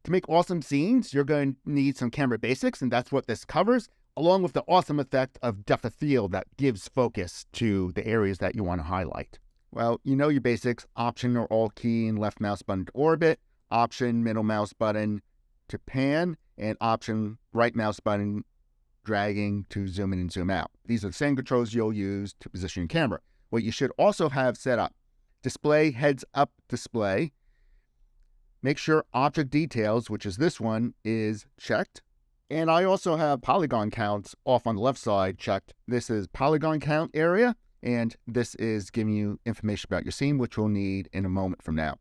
To make awesome scenes, you're going to need some camera basics, and that's what this covers, along with the awesome effect of depth of field that gives focus to the areas that you want to highlight. Well, you know your basics: Option or Alt key and left mouse button to orbit, Option middle mouse button to pan, and Option right mouse button dragging to zoom in and zoom out. These are the same controls you'll use to position your camera. What you should also have set up: display heads up display. Make sure object details, which is this one, is checked. And I also have polygon counts off on the left side checked. This is polygon count area, and this is giving you information about your scene, which we'll need in a moment from now.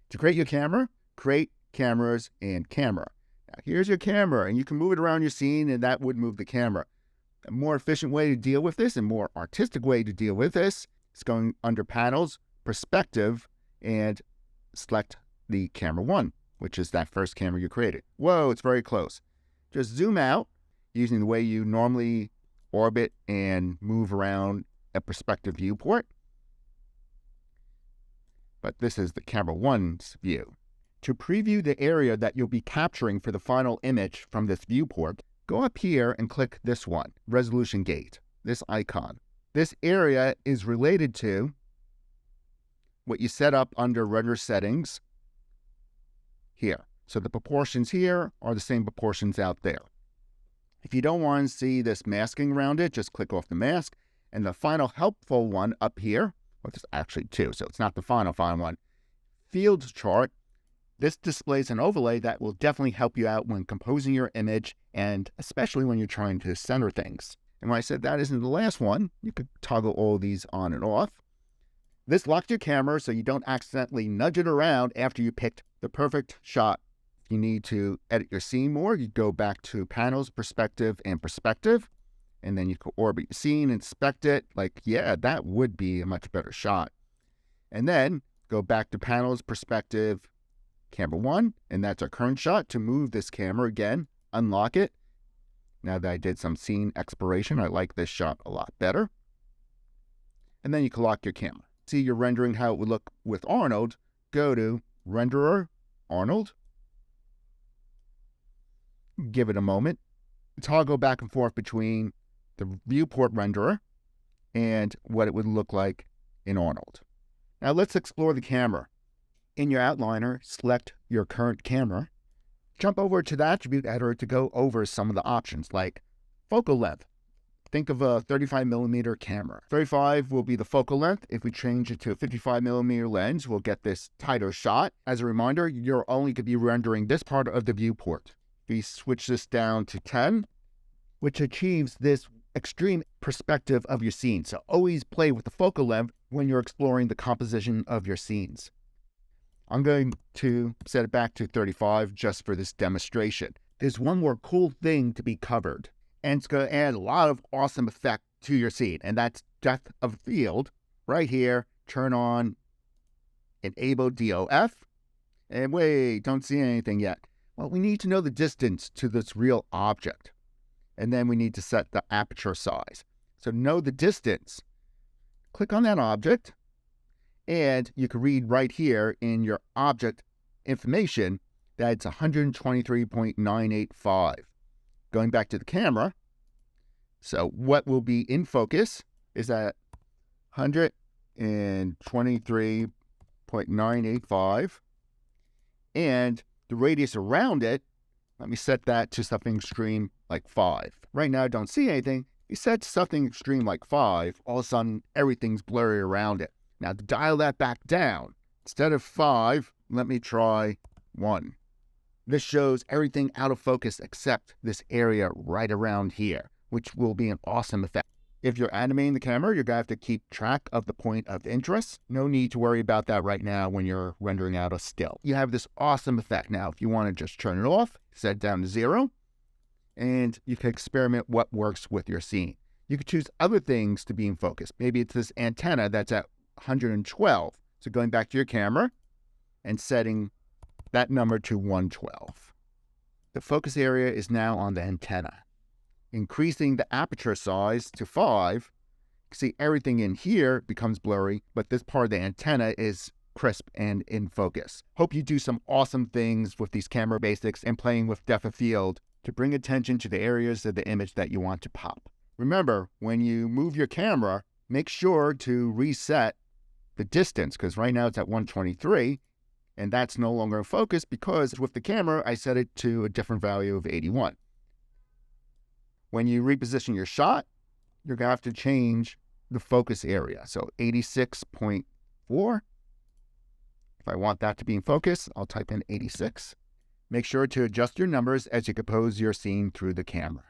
To create your camera, create cameras and camera. Now, here's your camera, and you can move it around your scene, and that would move the camera. A more efficient way to deal with this, and more artistic way to deal with this, is going under Panels, Perspective, and select the camera 1, which is that first camera you created. Whoa, it's very close. Just zoom out using the way you normally orbit and move around a perspective viewport. But this is the camera 1's view. To preview the area that you'll be capturing for the final image from this viewport, go up here and click this one, Resolution Gate, this icon. This area is related to what you set up under Render Settings here. So the proportions here are the same proportions out there. If you don't want to see this masking around it, just click off the mask. And the final helpful one up here, well, there's actually two, so it's not the final one, Field Chart. This displays an overlay that will definitely help you out when composing your image, and especially when you're trying to center things. And when I said that isn't the last one, you could toggle all these on and off. This locks your camera so you don't accidentally nudge it around after you picked the perfect shot. If you need to edit your scene more, you go back to Panels, Perspective, and Perspective, and then you can orbit your scene, inspect it, like, yeah, that would be a much better shot. And then go back to Panels, Perspective, Camera 1, and that's our current shot. To move this camera again, unlock it. Now that I did some scene exploration, I like this shot a lot better. And then you can lock your camera. See you're rendering how it would look with Arnold, go to Renderer, Arnold. Give it a moment. Toggle back and forth between the viewport renderer and what it would look like in Arnold. Now let's explore the camera. In your outliner, select your current camera. Jump over to the attribute editor to go over some of the options like focal length. Think of a 35mm camera. 35 will be the focal length. If we change it to a 55mm lens, we'll get this tighter shot. As a reminder, you're only going to be rendering this part of the viewport. We switch this down to 10, which achieves this extreme perspective of your scene. So always play with the focal length when you're exploring the composition of your scenes. I'm going to set it back to 35 just for this demonstration. There's one more cool thing to be covered, and it's going to add a lot of awesome effect to your scene, and that's depth of field. Right here, turn on Enable DOF, and wait, don't see anything yet. Well, we need to know the distance to this real object, and then we need to set the aperture size. So know the distance. Click on that object, and you can read right here in your object information that it's 123.985. Going back to the camera, so what will be in focus is at 123.985, and the radius around it, let me set that to something extreme like 5. Right now I don't see anything. If you set something extreme like 5, all of a sudden everything's blurry around it. Now to dial that back down, instead of 5, let me try 1. This shows everything out of focus except this area right around here, which will be an awesome effect. If you're animating the camera, you're going to have to keep track of the point of interest. No need to worry about that right now when you're rendering out a still. You have this awesome effect. Now, if you want to just turn it off, set it down to 0, and you can experiment what works with your scene. You could choose other things to be in focus. Maybe it's this antenna that's at 112. So going back to your camera and setting that number to 112. The focus area is now on the antenna. Increasing the aperture size to 5, you can see everything in here becomes blurry, but this part of the antenna is crisp and in focus. Hope you do some awesome things with these camera basics and playing with depth of field to bring attention to the areas of the image that you want to pop. Remember, when you move your camera, make sure to reset the distance, because right now it's at 123, and that's no longer in focus because with the camera, I set it to a different value of 81. When you reposition your shot, you're going to have to change the focus area. So 86.4. If I want that to be in focus, I'll type in 86. Make sure to adjust your numbers as you compose your scene through the camera.